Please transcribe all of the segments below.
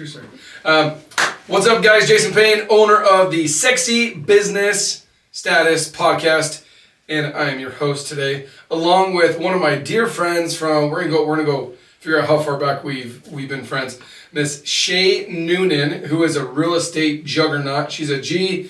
true story. What's up, guys? Jason Payne, owner of the Sexy Business Status Podcast, and I am your host today, along with one of my dear friends from. We're gonna go figure out how far back we've been friends. Miss Shay Noonan, who is a real estate juggernaut. She's a G,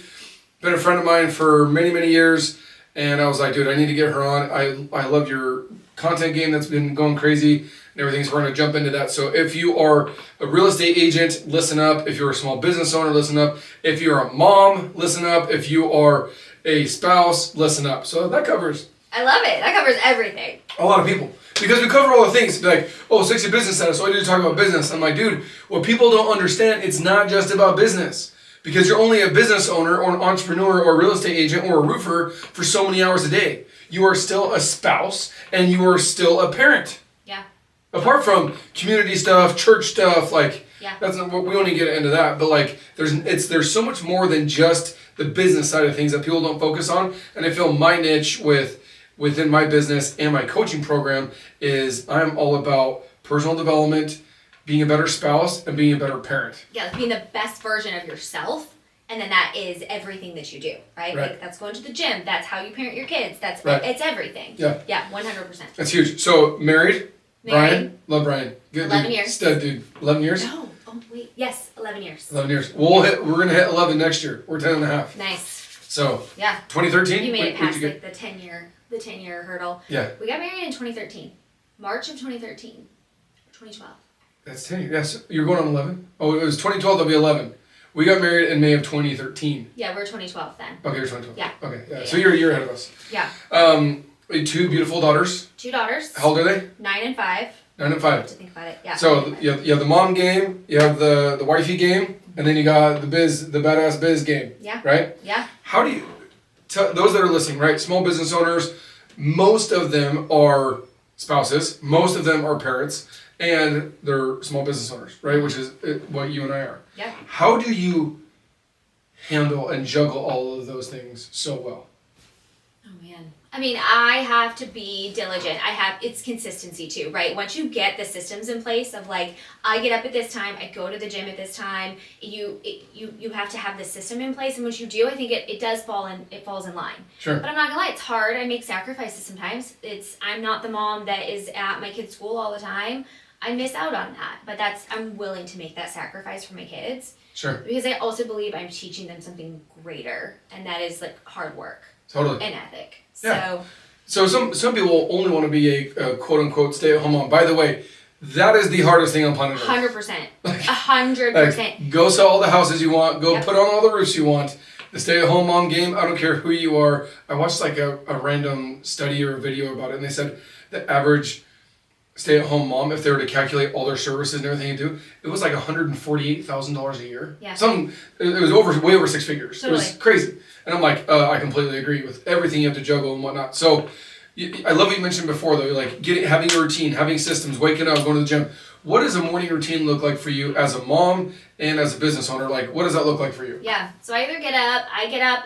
been a friend of mine for many, many years, and I was like, dude, I need to get her on. I love your content game that's been going crazy and everything, so we're going to jump into that. So if you are a real estate agent, listen up. If you're a small business owner, listen up. If you're a mom, listen up. If you are a spouse, listen up. So that covers. I love it. That covers everything. A lot of people. Because we cover all the things. Like, oh, Sexy Business Status, all you do is talk about business. I'm like, dude, what people don't understand, it's not just about business. Because you're only a business owner or an entrepreneur or a real estate agent or a roofer for so many hours a day. You are still a spouse and you are still a parent. Yeah. Apart from community stuff, church stuff, like, that's not, we don't even get into that. But like, there's so much more than just the business side of things that people don't focus on. And I feel my niche within my business and my coaching program is I'm all about personal development, being a better spouse, and being a better parent. Yeah, being the best version of yourself, and then that is everything that you do, right? Like that's going to the gym. That's how you parent your kids. That's it's everything. Yeah. Yeah, 100%. That's huge. So married. Brian, love Brian. Good 11 dude. years. Stud dude. 11 years. No. Oh wait. Yes, 11 years. 11 years. We're gonna hit 11 next year. We're 10 and a half. Nice. So. Yeah. 2013. You made it past like the 10-year hurdle. Yeah. We got married in 2013, March of 2013, 2012. That's 10 years. Yes, you're going on 11? Oh, it was 2012, that'll be 11. We got married in May of 2013. Yeah, we're 2012 then. Okay, you're 2012. Yeah. Okay, yeah. So you're a year ahead of us. Yeah. Two beautiful daughters. 2 daughters. How old are they? 9 and 5. 9 and 5. I have to think about it, yeah. So you have the mom game, you have the wifey game, and then you got the badass biz game. Yeah. Right? Yeah. How do you, those that are listening, right? Small business owners, most of them are spouses, most of them are parents, and they're small business owners, right? Which is what you and I are. Yeah. How do you handle and juggle all of those things so well? Oh man. I mean, I have to be diligent. It's consistency too, right? Once you get the systems in place of like, I get up at this time, I go to the gym at this time, you have to have the system in place. And once you do, I think it falls in line. Sure. But I'm not gonna lie, it's hard. I make sacrifices sometimes. I'm not the mom that is at my kid's school all the time. I miss out on that, but I'm willing to make that sacrifice for my kids. Sure. Because I also believe I'm teaching them something greater, and that is like hard work. Totally. And ethic. Yeah. So some people only want to be a quote unquote stay-at-home mom. By the way, that is the hardest thing on planet Earth. 100%. 100%. Like, go sell all the houses you want. Go put on all the roofs you want. The stay-at-home mom game, I don't care who you are. I watched like a random study or a video about it, and they said the average stay-at-home mom, if they were to calculate all their services and everything you do, it was like $148,000 a year. Yeah. It was way over 6 figures. Totally. It was crazy. And I'm like, I completely agree with everything you have to juggle and whatnot. So I love what you mentioned before though, like having a routine, having systems, waking up, going to the gym. What does a morning routine look like for you as a mom and as a business owner? Like, what does that look like for you? Yeah. So I either get up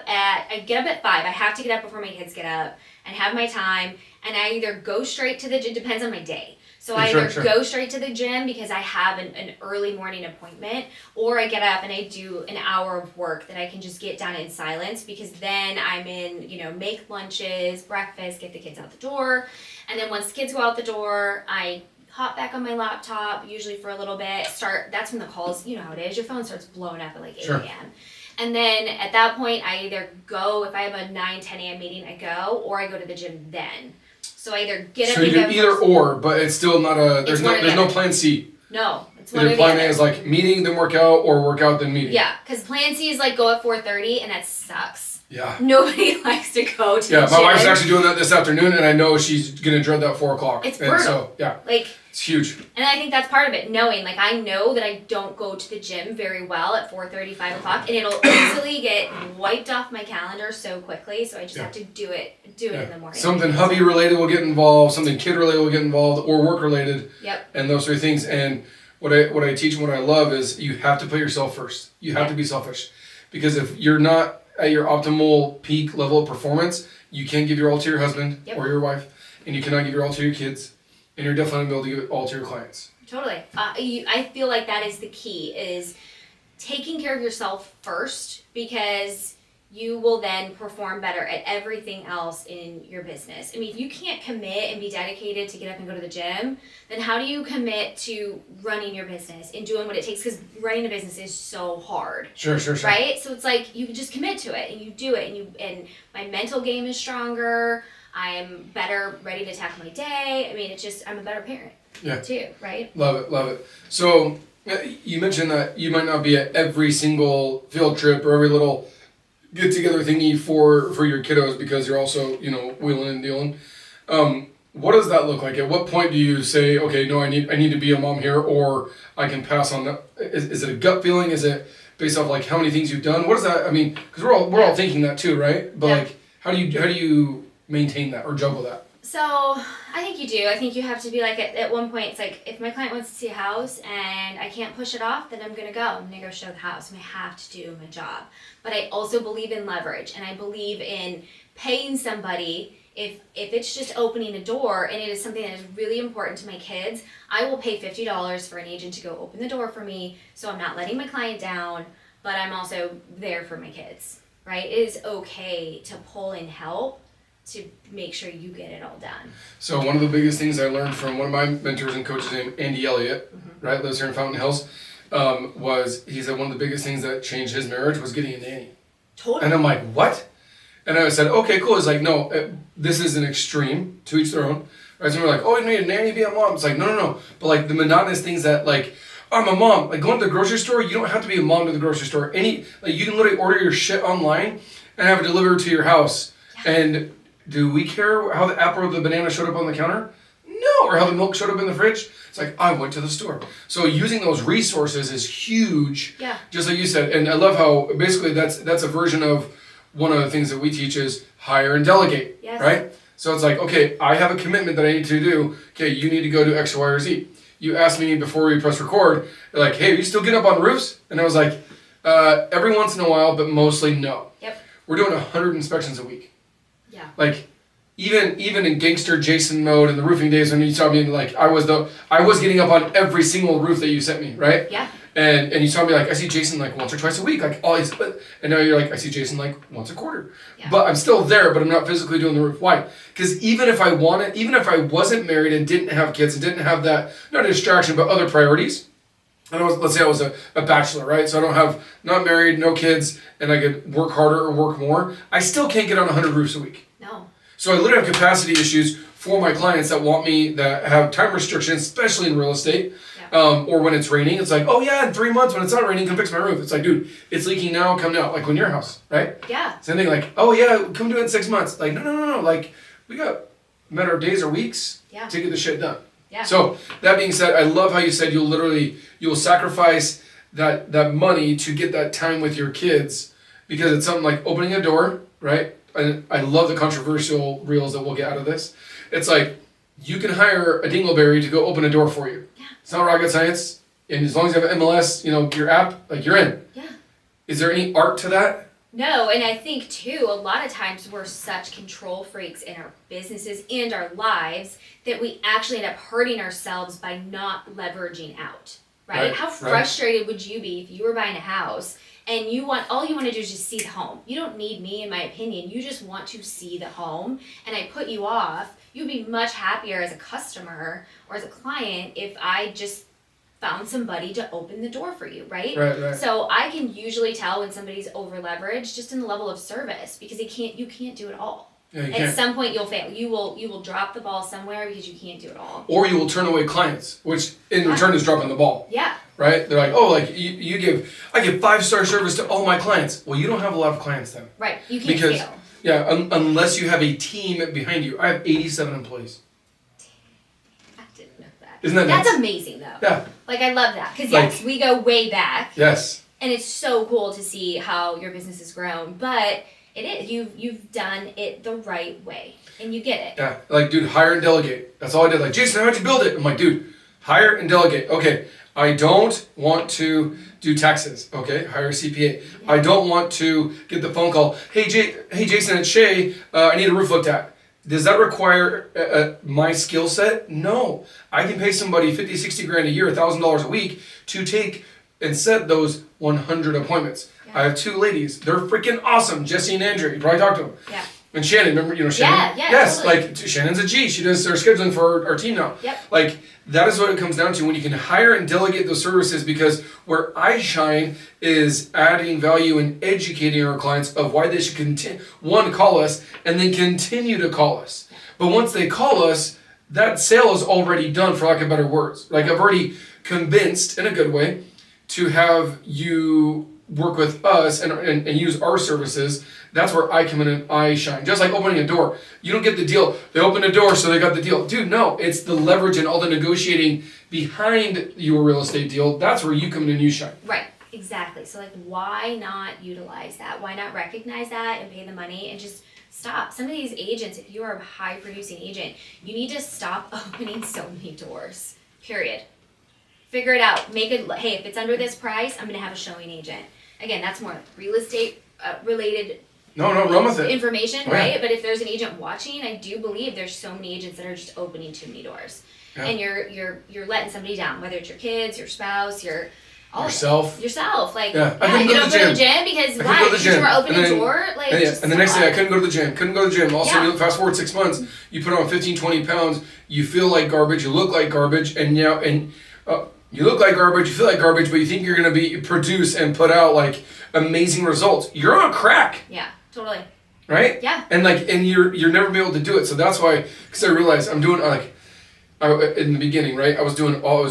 at 5. I have to get up before my kids get up and have my time. And I either go straight to the gym, depends on my day. So I either go straight to the gym because I have an early morning appointment, or I get up and I do an hour of work that I can just get done in silence, because then I'm in, make lunches, breakfast, get the kids out the door. And then once the kids go out the door, I hop back on my laptop, usually for a little bit, that's when the calls, you know how it is, your phone starts blowing up at like 8 a.m. And then at that point, I either go, if I have a 9, 10 a.m. meeting, I go, or I go to the gym then. So I either get up and go. So you do either or, but it's still not there's no plan C. No, it's one or the other. Either plan A is like meeting, then workout, or workout, then meeting. Yeah, because plan C is like go at 4:30, and that sucks. Yeah. Nobody likes to go to the gym. Yeah, my wife's actually doing that this afternoon, and I know she's going to dread that 4 o'clock. It's brutal. And so, yeah. Like, it's huge. And I think that's part of it, knowing. Like, I know that I don't go to the gym very well at 4:30, 5 o'clock, and it'll easily get wiped off my calendar so quickly, so I just have to do it in the morning. Something hubby related will get involved, something kid related will get involved, or work related. Yep. And those 3 things. And what I teach and what I love is you have to put yourself first. You have to be selfish. Because if you're not at your optimal peak level of performance, you can't give your all to your husband or your wife, and you cannot give your all to your kids, and you're definitely not going to be able to give it all to your clients. Totally. I feel like that is the key, is taking care of yourself first, because you will then perform better at everything else in your business. I mean, if you can't commit and be dedicated to get up and go to the gym, then how do you commit to running your business and doing what it takes? Because running a business is so hard. Sure. Right? So it's like you just commit to it and you do it, and my mental game is stronger. I'm better ready to tackle my day. I mean, I'm a better parent. Yeah. Too, right? Love it. So you mentioned that you might not be at every single field trip or every little get together thingy for your kiddos, because you're also, wheeling and dealing. What does that look like? At what point do you say, okay, no, I need to be a mom here, or I can pass on that? Is it a gut feeling? Is it based off like how many things you've done? What does that? I mean, because we're all thinking that too, right? But like, how do you maintain that or juggle that? So I think you do. I think you have to be like, at one point, it's like, if my client wants to see a house and I can't push it off, then I'm going to go. I'm going to go show the house, and I have to do my job. But I also believe in leverage, and I believe in paying somebody. If it's just opening a door and it is something that is really important to my kids, I will pay $50 for an agent to go open the door for me, so I'm not letting my client down, but I'm also there for my kids, right? It is okay to pull in help to make sure you get it all done. So one of the biggest things I learned from one of my mentors and coaches named Andy Elliott, right, lives here in Fountain Hills, was he said one of the biggest things that changed his marriage was getting a nanny. Totally. And I'm like, what? And I said, okay, cool. It's like, no, this is an extreme, to each their own. Right? So we're like, oh, you need a nanny to be a mom. It's like, no. But like the monotonous things that like, I'm a mom. Like going to the grocery store, you don't have to be a mom to the grocery store. You can literally order your shit online and have it delivered to your house. Yeah. And do we care how the apple or the banana showed up on the counter? No. Or how the milk showed up in the fridge? It's like, I went to the store. So using those resources is huge. Yeah. Just like you said. And I love how basically that's a version of one of the things that we teach is hire and delegate. Yes. Right? So it's like, okay, I have a commitment that I need to do. Okay, you need to go do X, Y, or Z. You asked me before we press record, you're like, hey, are you still getting up on roofs? And I was like, every once in a while, but mostly no. Yep. We're doing 100 inspections a week. Yeah. Like, even in gangster Jason mode in the roofing days when you saw me, like, I was getting up on every single roof that you sent me, right? Yeah. And you saw me like, I see Jason like once or twice a week, like always, and now you're like, I see Jason like once a quarter. Yeah. But I'm still there, but I'm not physically doing the roof. Why? Because even if I wasn't married and didn't have kids and didn't have that, not a distraction, but other priorities, let's say I was a bachelor, right? So not married, no kids, and I could work harder or work more, I still can't get on 100 roofs a week. No. So I literally have capacity issues for my clients that have time restrictions, especially in real estate. Or when it's raining, it's like, oh yeah, in 3 months when it's not raining, come fix my roof. It's like, dude, it's leaking now, come now. Like when your house, right? Yeah. Same thing, like, oh yeah, come do it in 6 months. Like, no. Like, we got a matter of days or weeks to get the shit done. Yeah. So that being said, I love how you said you'll sacrifice that money to get that time with your kids, because it's something like opening a door, right? And I love the controversial reels that we'll get out of this. It's like, you can hire a dingleberry to go open a door for you. Yeah. It's not rocket science. And as long as you have an MLS, your app, like you're in. Yeah. Is there any art to that? No, and I think too, a lot of times we're such control freaks in our businesses and our lives that we actually end up hurting ourselves by not leveraging out. Right? How frustrated would you be if you were buying a house and all you want to do is just see the home? You don't need me, in my opinion. You just want to see the home, and I put you off. You'd be much happier as a customer or as a client if I just found somebody to open the door for you, right? Right. So I can usually tell when somebody's over leveraged just in the level of service, because you can't do it all. Yeah, At some point you'll fail. You will drop the ball somewhere because you can't do it all. Or you will turn away clients, which in return is dropping the ball. Yeah. Right? They're like, oh, like I give 5-star service to all my clients. Well, you don't have a lot of clients then. Right. You can't scale. Yeah, unless you have a team behind you. I have 87 employees. I didn't know that. Isn't that That's nuts? amazing though. Yeah. Like I love that. Because yes, we go way back. Yes. And it's so cool to see how your business has grown. But it is. You've done it the right way. And you get it. Yeah. Like, dude, hire and delegate. That's all I did. Like, Jason, how'd you build it? I'm like, dude, hire and delegate. Okay. I don't want to do taxes. Okay, hire a CPA. I don't want to get the phone call. Hey, Jason, it's Shay. I need a roof looked at. Does that require my skill set? No. I can pay somebody 50, 60 grand a year, $1,000 a week to take and set those 100 appointments. Yeah. I have 2 ladies. They're freaking awesome. Jesse and Andrea. You probably talked to them. Yeah. And Shannon, remember, Shannon? Yeah, yes, totally. like Shannon's a G. She does our scheduling for our team now. Yep. Like, that is what it comes down to when you can hire and delegate those services, because where I shine is adding value and educating our clients of why they should call us and then continue to call us. But once they call us, that sale is already done, for lack of better words. Like, I've already convinced, in a good way, to have you work with us and use our services. That's where I come in and I shine. Just like opening a door. You don't get the deal. They opened a door, so they got the deal. Dude, no. It's the leverage and all the negotiating behind your real estate deal. That's where you come in and you shine. Right. Exactly. So, like, why not utilize that? Why not recognize that and pay the money and just stop? Some of these agents, if you are a high-producing agent, you need to stop opening so many doors. Period. Figure it out. Hey, if it's under this price, I'm going to have a showing agent. Again, that's more real estate related run with it. Information, right? But if there's an agent watching, I do believe there's so many agents that are just opening too many doors. Yeah. And you're letting somebody down, whether it's your kids, your spouse, yourself. Like, yeah. You don't go to the gym because why? Because you were opening a door? Like, and the next day I couldn't go to the gym. Also, fast forward 6 months, you put on 15, 20 pounds, you feel like garbage, you look like garbage, and you look like garbage, you feel like garbage, but you think you're going to produce and put out like amazing results. You're on crack. Yeah, totally. Right? Yeah. And you're never be able to do it. So that's why, because I realized I'm doing in the beginning, right? I was doing all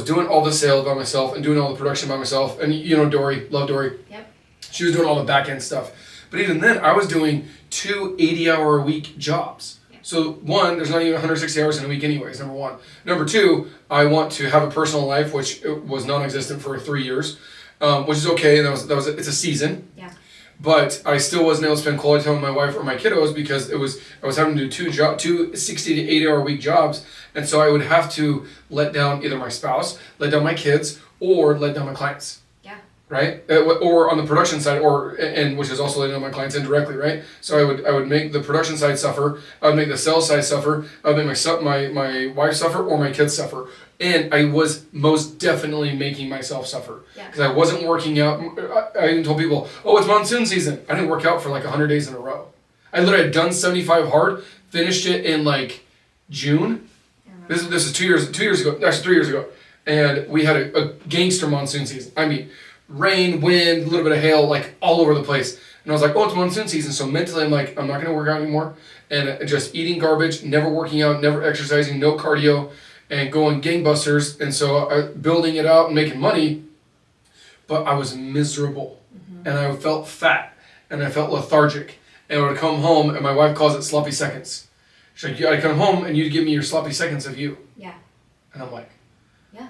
the sales by myself and doing all the production by myself. And Dory, love Dory. Yep. She was doing all the back end stuff. But even then, I was doing 2 80-hour-a-week jobs. So 1, there's not even 160 hours in a week anyways, number 1. Number 2, I want to have a personal life, which was non-existent for 3 years, which is okay. It's a season. Yeah. But I still wasn't able to spend quality time with my wife or my kiddos because I was having to do 2 60 to 80 hour week jobs. And so I would have to let down either my spouse, let down my kids, or let down my clients. Right? Or on the production side, and which is also letting down my clients indirectly, right? So I would make the production side suffer, I would make the sales side suffer, I would make my wife suffer, or my kids suffer. And I was most definitely making myself suffer. Because I wasn't working out. I even told people, it's monsoon season. I didn't work out for like 100 days in a row. I literally had done 75 hard, finished it in like June. This is 2 years ago, actually 3 years ago. And we had a gangster monsoon season. I mean, rain, wind, a little bit of hail, like all over the place. And I was like, it's monsoon season. So mentally I'm like, I'm not going to work out anymore. And just eating garbage, never working out, never exercising, no cardio, and going gangbusters. And so building it out and making money. But I was miserable. Mm-hmm. And I felt fat. And I felt lethargic. And I would come home, and my wife calls it sloppy seconds. She's like, I'd come home and you'd give me your sloppy seconds of you. Yeah. And I'm like, yeah,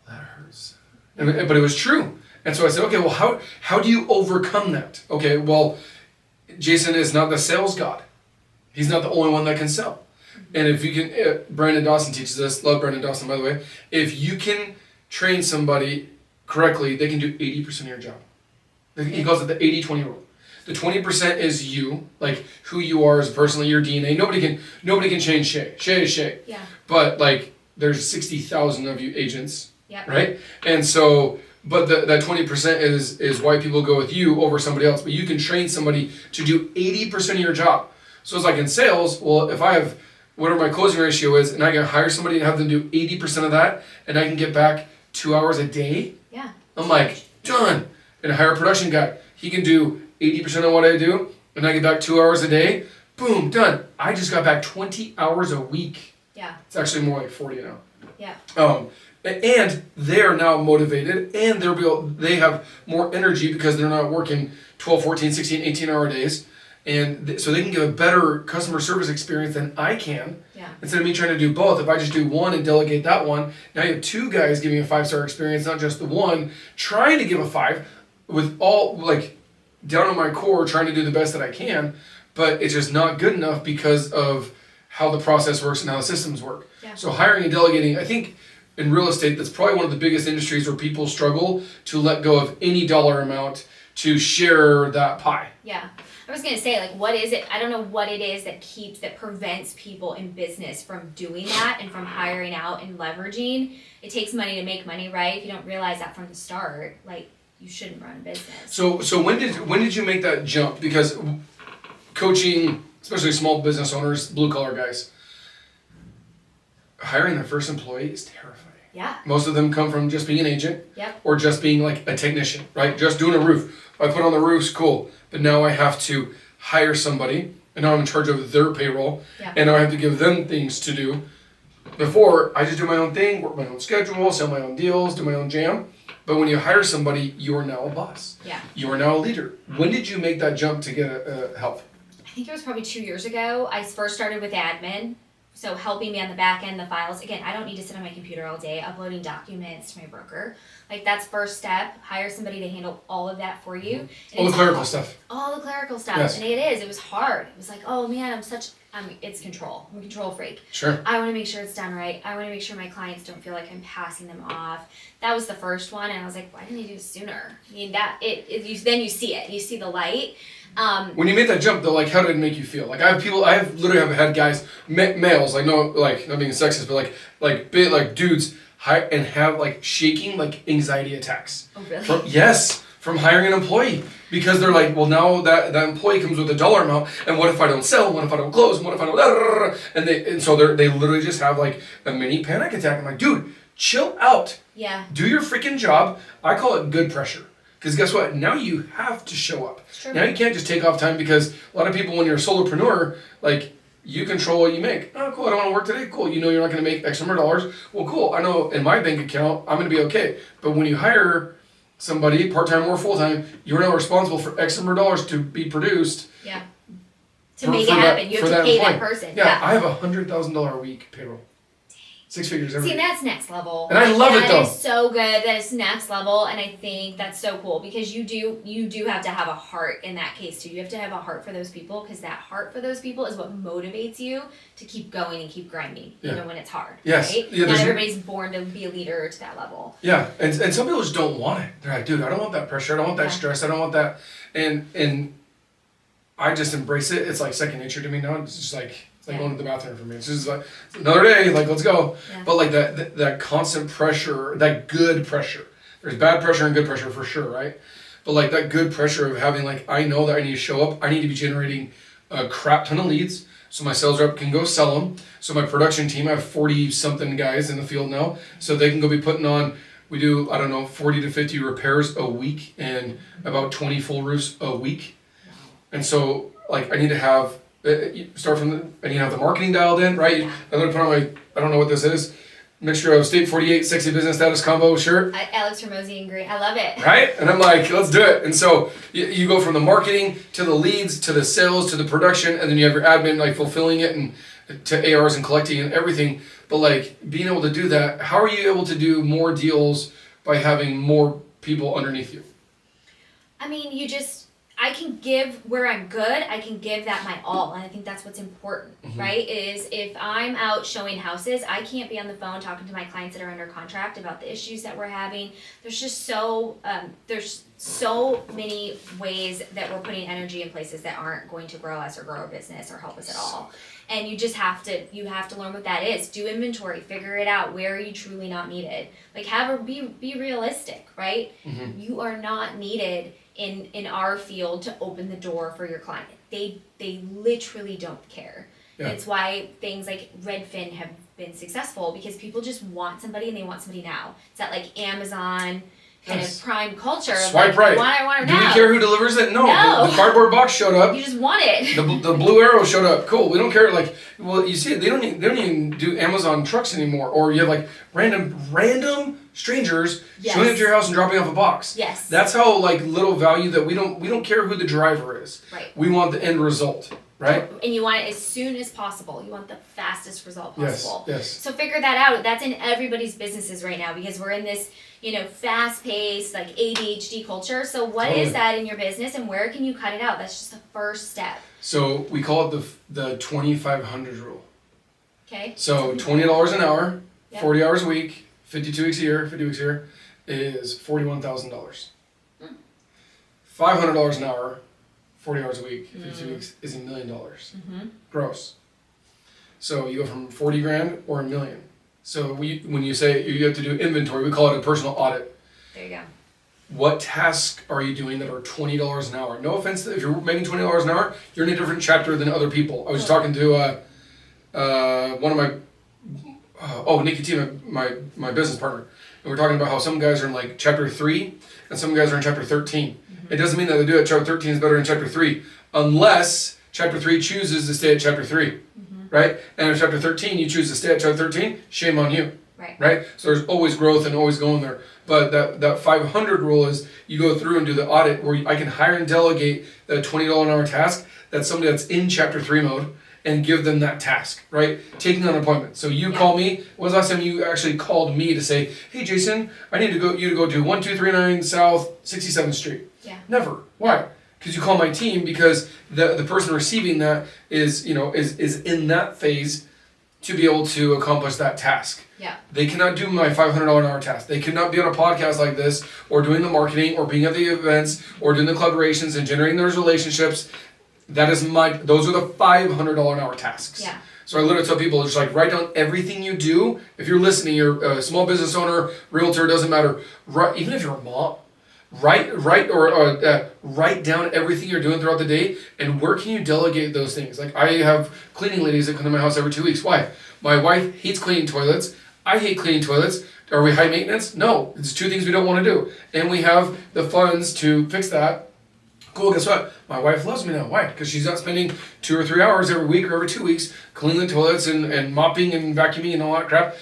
that hurts. But it was true. And so I said, okay, well, how do you overcome that? Okay, well, Jason is not the sales god. He's not the only one that can sell. And if you can, Brandon Dawson teaches this, love Brandon Dawson, by the way, if you can train somebody correctly, they can do 80% of your job. He calls it the 80-20 rule. The 20% is you, like who you are as a person, your DNA. Nobody can change Shay. Shay is Shay. Yeah. But like there's 60,000 of you agents. Yep. Right? And so but that 20% is why people go with you over somebody else. But you can train somebody to do 80% of your job. So it's like in sales, well, if I have whatever my closing ratio is, and I can hire somebody and have them do 80% of that, and I can get back 2 hours a day, I'm like, done. And hire a production guy. He can do 80% of what I do, and I get back 2 hours a day, boom, done. I just got back 20 hours a week. Yeah. It's actually more like 40 now. Yeah. And they're now motivated, and they have more energy because they're not working 12, 14, 16, 18-hour days. And so they can give a better customer service experience than I can. Yeah. Instead of me trying to do both, if I just do one and delegate that one, now you have 2 guys giving a 5-star experience, not just the one trying to give a 5 with all, like, down on my core trying to do the best that I can, but it's just not good enough because of how the process works and how the systems work. Yeah. So hiring and delegating, I think, in real estate, that's probably one of the biggest industries where people struggle to let go of any dollar amount to share that pie. Yeah. I was going to say, like, what is it? I don't know what it is that prevents people in business from doing that and from hiring out and leveraging. It takes money to make money, right? If you don't realize that from the start, like, you shouldn't run a business. So when did you make that jump? Because coaching, especially small business owners, blue collar guys, hiring their first employee is terrifying. Yeah. Most of them come from just being an agent. Yep. Or just being like a technician, right? Just doing a roof. I put on the roofs, cool. But now I have to hire somebody, and now I'm in charge of their payroll, and now I have to give them things to do. Before, I just do my own thing, work my own schedule, sell my own deals, do my own jam. But when you hire somebody, you are now a boss. Yeah. You are now a leader. When did you make that jump to get help? I think it was probably 2 years ago. I first started with admin. So helping me on the back end, the files. Again, I don't need to sit on my computer all day uploading documents to my broker. Like, that's first step. Hire somebody to handle all of that for you. All the clerical stuff. All the clerical stuff. Yes. And it was hard. It was like, oh man, it's control. I'm a control freak. Sure. I want to make sure it's done right. I want to make sure my clients don't feel like I'm passing them off. That was the first one, and I was like, why didn't I do this sooner? I mean, then you see it. You see the light. When you made that jump, though, like, how did it make you feel? Like, I literally had guys, males, like, no, like, not being sexist, but like dudes, and have like shaking, like, anxiety attacks. Oh, really? From hiring an employee, because they're like, well, now that employee comes with a dollar amount, and what if I don't sell? What if I don't close? And what if I don't? And so they literally just have like a mini panic attack. I'm like, dude, chill out. Yeah. Do your freaking job. I call it good pressure. Because guess what? Now you have to show up. Now you can't just take off time, because a lot of people, when you're a solopreneur, like, you control what you make. Oh, cool, I don't want to work today. Cool, you know you're not going to make X number of dollars. Well, cool, I know in my bank account, I'm going to be okay. But when you hire somebody, part-time or full-time, you're now responsible for X number of dollars to be produced. Yeah. To make it happen, you have to pay that person. Yeah, I have $100,000 a week payroll. 6 figures every See, week. that's next level. And I love it, though. That is so good. That is next level, and I think that's so cool, because you do have to have a heart in that case too. You have to have a heart for those people, because that heart for those people is what motivates you to keep going and keep grinding, even when it's hard. Yes. Right? Yeah, not everybody's born to be a leader to that level. Yeah, and some people just don't want it. They're like, dude, I don't want that pressure. I don't want that stress. I don't want that. And I just embrace it. It's like second nature to me now. It's just like, it's like going to the bathroom for me. It's just like, it's another day, like, let's go. Yeah. But like that constant pressure, that good pressure. There's bad pressure and good pressure for sure, right? But like that good pressure of having, like, I know that I need to show up. I need to be generating a crap ton of leads so my sales rep can go sell them. So my production team, I have 40 something guys in the field now, so they can go be putting on, we do, I don't know, 40 to 50 repairs a week and about 20 full roofs a week. And so, like, I need to have, I need to have the marketing dialed in, right? I'm going to put on my, I don't know what this is, mixture of State 48 Sexy Business Status combo shirt. Alex Hormozy and green. I love it. Right? And I'm like, let's do it. And so you go from the marketing to the leads to the sales to the production, and then you have your admin, like, fulfilling it, and to ARs and collecting and everything. But like, being able to do that, how are you able to do more deals by having more people underneath you? I mean, I can give where I'm good, I can give that my all, and I think that's what's important, right? Is if I'm out showing houses, I can't be on the phone talking to my clients that are under contract about the issues that we're having. There's just there's so many ways that we're putting energy in places that aren't going to grow us or grow our business or help us at all. And you just have to learn what that is. Do inventory, figure it out. Where are you truly not needed? Like, be realistic, right? You are not needed in our field to open the door for your client. They literally don't care. Yeah. It's why things like Redfin have been successful, because people just want somebody, and they want somebody now. It's that, like, Amazon kind of prime culture. Swipe right. I want it now. Do we care who delivers it? No. The cardboard box showed up. You just want it. The blue arrow showed up. Cool. We don't care. Like, well, you see, they don't even do Amazon trucks anymore. Or you have, like, random strangers showing up to your house and dropping off a box. Yes. That's how, like, little value that we don't care who the driver is. Right. We want the end result. Right? And you want it as soon as possible. You want the fastest result possible. Yes. So figure that out. That's in everybody's businesses right now, because we're in this, fast-paced, like, ADHD culture. So what is that in your business, and where can you cut it out? That's just the first step. So we call it the 2,500 rule. Okay. So $20 an hour, 40 hours a week, 52 weeks a year, 50 weeks a year, is $41,000. $500 an hour, 40 hours a week, 52 weeks, is $1 million. Gross. So you go from 40 grand or $1 million. So when you say you have to do inventory, we call it a personal audit. There you go. What tasks are you doing that are $20 an hour? No offense, if you're making $20 an hour, you're in a different chapter than other people. I was talking to one of my, Nikki T, my business partner, and we're talking about how some guys are in like chapter 3 and some guys are in chapter 13. It doesn't mean that they do it. Chapter 13 is better than chapter 3, unless chapter 3 chooses to stay at chapter 3, right? And if chapter 13 you choose to stay at chapter 13, shame on you, right? So there's always growth and always going there. But that 500 rule is you go through and do the audit where I can hire and delegate that $20 an hour task that's somebody that's in chapter 3 mode and give them that task, right? Taking on an appointment. So you call me. When was the last time you actually called me to say, hey, Jason, I need you to go to 1239 South 67th Street? Yeah. Never. Why? Because you call my team because the person receiving that is in that phase to be able to accomplish that task. Yeah. They cannot do my $500 an hour task. They cannot be on a podcast like this or doing the marketing or being at the events or doing the collaborations and generating those relationships. Those are the $500 an hour tasks. Yeah. So I literally tell people, just like write down everything you do. If you're listening, you're a small business owner, realtor, doesn't matter. Even if you're a mom, write down everything you're doing throughout the day and where can you delegate those things. Like I have cleaning ladies that come to my house every 2 weeks. Why? My wife hates cleaning toilets. I hate cleaning toilets. Are we high maintenance? No. It's 2 things we don't want to do. And we have the funds to fix that. Cool, guess what? My wife loves me now. Why? Because she's not spending 2 or 3 hours every week or every 2 weeks cleaning the toilets and mopping and vacuuming and all that crap.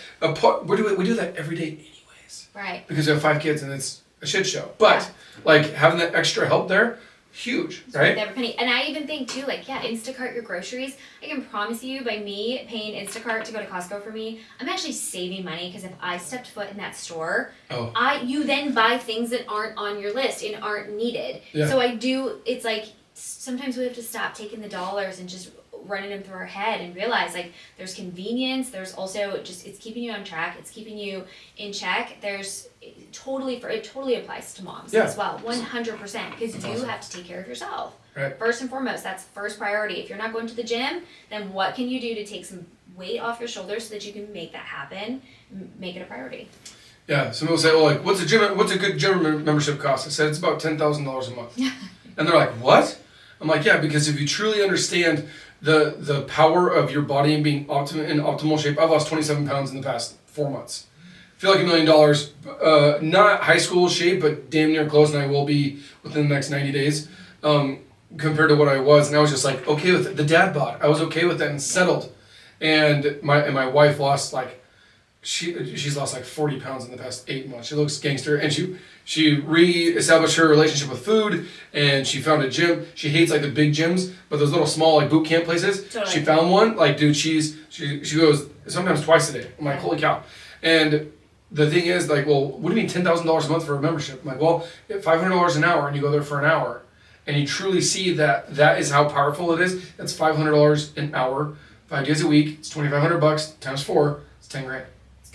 We do that every day anyways. Right. Because we have 5 kids and it's a shit show. But like having that extra help there, huge, right? Every penny. And I even think too, like, Instacart your groceries. I can promise you, by me paying Instacart to go to Costco for me, I'm actually saving money because if I stepped foot in that store, you then buy things that aren't on your list and aren't needed. Yeah. So it's like sometimes we have to stop taking the dollars and just running them through our head and realize like there's convenience, there's also just it's keeping you on track, it's keeping you in check. It totally applies to moms as well, 100%, because you have to take care of yourself. Right. First and foremost, that's first priority. If you're not going to the gym, then what can you do to take some weight off your shoulders so that you can make that happen, make it a priority? Yeah, some people say, well, like, what's a good gym membership cost? I said it's about $10,000 a month. And they're like, what? I'm like, yeah, because if you truly understand the power of your body and being in optimal shape, I've lost 27 pounds in the past 4 months. I feel like $1 million, not high school shape, but damn near close, and I will be within the next 90 days compared to what I was. And I was just like, okay with it. The dad bod, I was okay with that and settled. And my wife lost like, she's lost like 40 pounds in the past 8 months. She looks gangster, and she re-established her relationship with food, and she found a gym. She hates like the big gyms, but those little small like boot camp places. Totally. She found one. Like, dude, she goes sometimes twice a day. I'm like, holy cow. And the thing is, like, well, what do you mean $10,000 a month for a membership? I'm like, well, at $500 an hour, and you go there for an hour, and you truly see that is how powerful it is. That's $500 an hour, 5 days a week. It's $2,500 times 4. It's $10,000.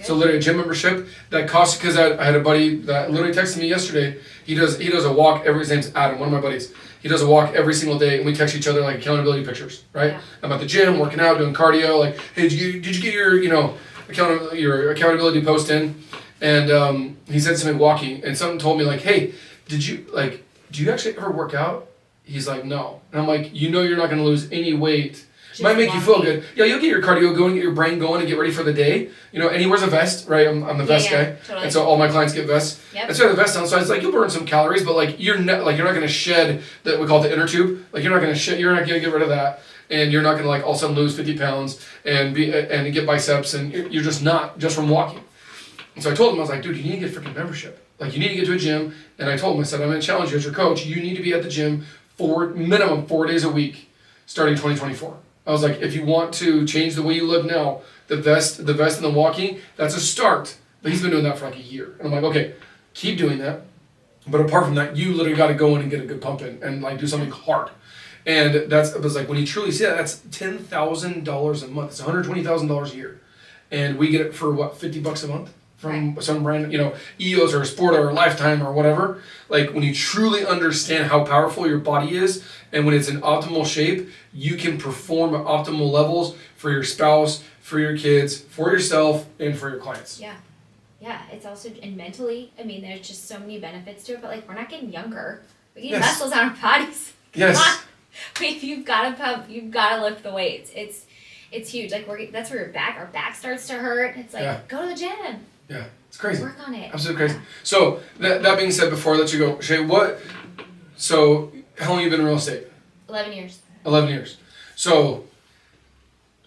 So literally a gym membership that costs, because I had a buddy that literally texted me yesterday. He does a walk his name's Adam, one of my buddies. He does a walk every single day, and we text each other like accountability pictures, right? Yeah. I'm at the gym, working out, doing cardio. Like, hey, did you get your your accountability post in? And he said something walking, and something told me like, hey, do you actually ever work out? He's like, no. And I'm like, you're not going to lose any weight. Might make you feel good. Yeah, you'll get your cardio going, get your brain going, and get ready for the day. And he wears a vest, right? I'm the vest guy, totally. And so all my clients get vests. Yep. And so I have the vest on, so it's like you'll burn some calories, but like you're not going to shed that we call the inner tube. Like you're not going to get rid of that, and you're not going to like all of a sudden lose 50 pounds and get biceps, and you're just not just from walking. And so I told him, I was like, dude, you need to get a freaking membership. Like you need to get to a gym. And I told him, I said, I'm going to challenge you as your coach. You need to be at the gym minimum 4 days a week, starting 2024. I was like, if you want to change the way you live now, the vest and the walking, that's a start. But he's been doing that for like a year. And I'm like, okay, keep doing that. But apart from that, you literally got to go in and get a good pump in and like do something hard. And it was like, when you truly see that, that's $10,000 a month. It's $120,000 a year. And we get it for what, $50 a month? from some random, EOS or a Sport or a Lifetime or whatever. Like when you truly understand how powerful your body is, and when it's in optimal shape, you can perform at optimal levels for your spouse, for your kids, for yourself, and for your clients. Yeah. Yeah, it's also, and mentally, I mean, there's just so many benefits to it, but like, we're not getting younger. We get muscles on our bodies. Yes. You've got to pump, you've got to lift the weights. It's huge. Like, that's where our back starts to hurt. It's like, go to the gym. Yeah, it's crazy. Work on it. Absolutely crazy. So, that being said, before I let you go, Shay, so how long have you been in real estate? 11 years. 11 years. So,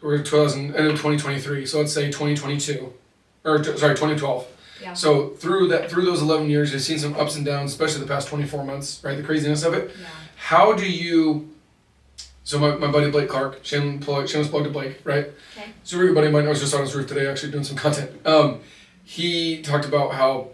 we're end of 2023, so let's say 2022. 2012. Yeah. So through those 11 years, you've seen some ups and downs, especially the past 24 months, right? The craziness of it. Yeah. How do you? So my buddy Blake Clark, shameless plug to Blake, right? Okay. So everybody might know. I was just on his roof today, actually doing some content. He talked about how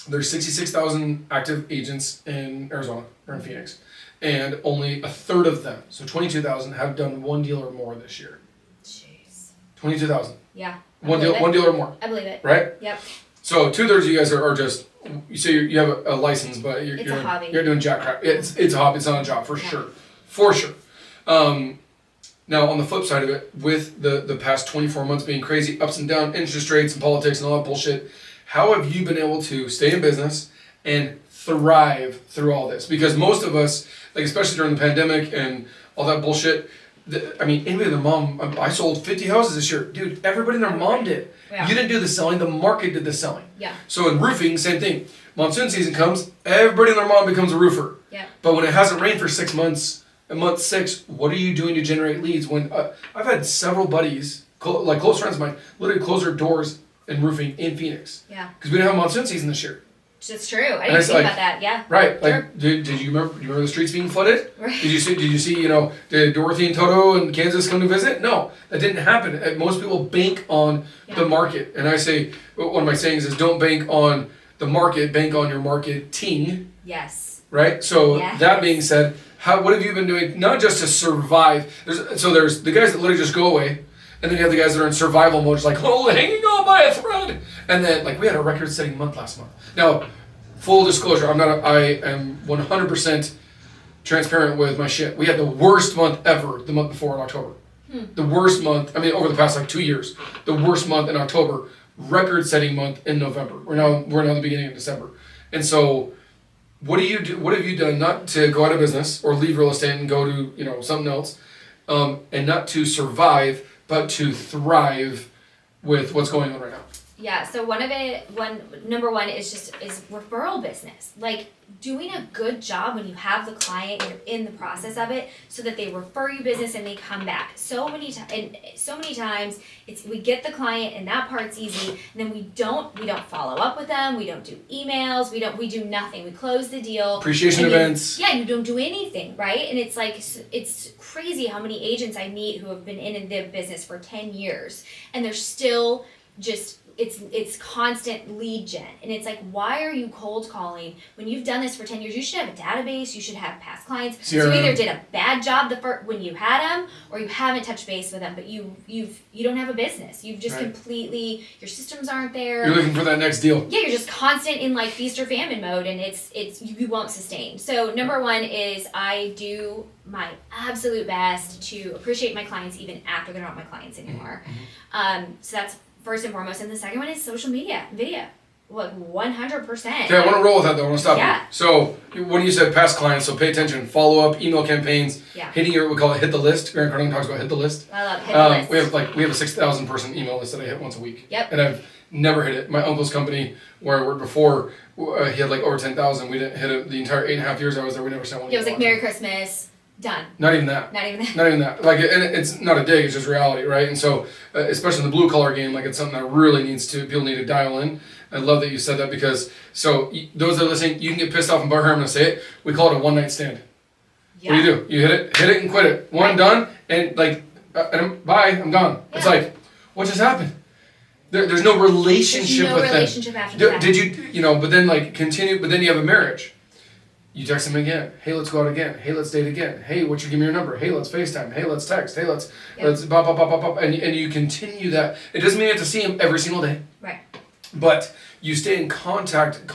there's 66,000 active agents in Arizona or in Phoenix, and only a third of them, so 22,000, have done one deal or more this year. Jeez. 22,000. Yeah. One deal or more. I believe it. Right? Yep. So 2/3 of you guys are just, you say you have a license, but you're a hobby. You're doing jack crap. It's a hobby. It's not a job for sure. Now on the flip side of it, with the past 24 months being crazy, ups and downs, interest rates and politics and all that bullshit, how have you been able to stay in business and thrive through all this? Because most of us, like especially during the pandemic and all that bullshit. Anybody and their mom, I sold 50 houses this year. Dude, everybody and their mom did. Yeah. You didn't do the selling, the market did the selling. Yeah. So in roofing, same thing. Monsoon season comes, everybody and their mom becomes a roofer. Yeah. But when it hasn't rained for 6 months, at month 6, what are you doing to generate leads? When I've had several buddies, like close friends of mine, literally close their doors in roofing in Phoenix. Yeah. Because we didn't have monsoon season this year. It's true. I didn't think about that. Yeah. Right. Sure. Like, did you remember the streets being flooded? Right. Did you see, did Dorothy and Toto in Kansas come to visit? No, that didn't happen. Most people bank on the market. And I say, one of my sayings is don't bank on the market, bank on your marketing. Yes. Right? So that being said, what have you been doing, not just to survive? There's the guys that literally just go away. And then you have the guys that are in survival mode, just like, hanging on by a thread. And then, like, we had a record-setting month last month. Now, full disclosure, I am 100% transparent with my shit. We had the worst month ever the month before in October. The worst month, over the past, 2 years. The worst month in October. Record-setting month in November. We're now in the beginning of December. And so, what have you done not to go out of business or leave real estate and go to, something else, and not to survive, but to thrive with what's going on right now? Yeah, so number one is referral business. Like doing a good job when you have the client and you're in the process of it so that they refer you business and they come back. So many times we get the client and that part's easy, and then we don't follow up with them, we don't do emails, we do nothing. We close the deal. Appreciation events. You don't do anything, right? And it's like it's crazy how many agents I meet who have been in the business for 10 years and they're still just it's constant lead gen, and it's like, why are you cold calling when you've done this for 10 years? You should have a database, you should have past clients. So you either did a bad job when you had them, or you haven't touched base with them, but you don't have a business. You've just completely, your systems aren't there. You're looking for that next deal. Yeah, you're just constant in like feast or famine mode, and you won't sustain. So number one is I do my absolute best to appreciate my clients even after they're not my clients anymore. So that's first and foremost. And the second one is social media, video. Like 100%. Okay, I want to roll with that though. I want to stop you. So when you said past clients, so pay attention, follow up, email campaigns, hitting we call it hit the list. Grant Cardone talks about hit the list. I love hit the list. We have a 6,000 person email list that I hit once a week. Yep. And I've never hit it. My uncle's company where I worked before, he had like over 10,000. We didn't hit it the entire 8.5 years I was there. We never sent one. It was like Merry Christmas. Done. Not even that. Not even that. Like, and it's not a dig, it's just reality, right? And so, especially in the blue collar game, like it's something that really people need to dial in. I love that you said that because, those that are listening, you can get pissed off and butthurt. I'm going to say it. We call it a one night stand. Yeah. What do? You hit it and quit it. One, done, and like, bye, I'm gone. Yeah. It's like, what just happened? There's no relationship with them. Relationship after that. Did you, but then like continue, but then you have a marriage. You text them again. Hey, let's go out again. Hey, let's date again. Hey, what's your give me your number? Hey, let's FaceTime. Hey, let's text. Hey, let's bop, bop, bop, bop, bop. And you continue that. It doesn't mean you have to see them every single day. Right. But you stay in constant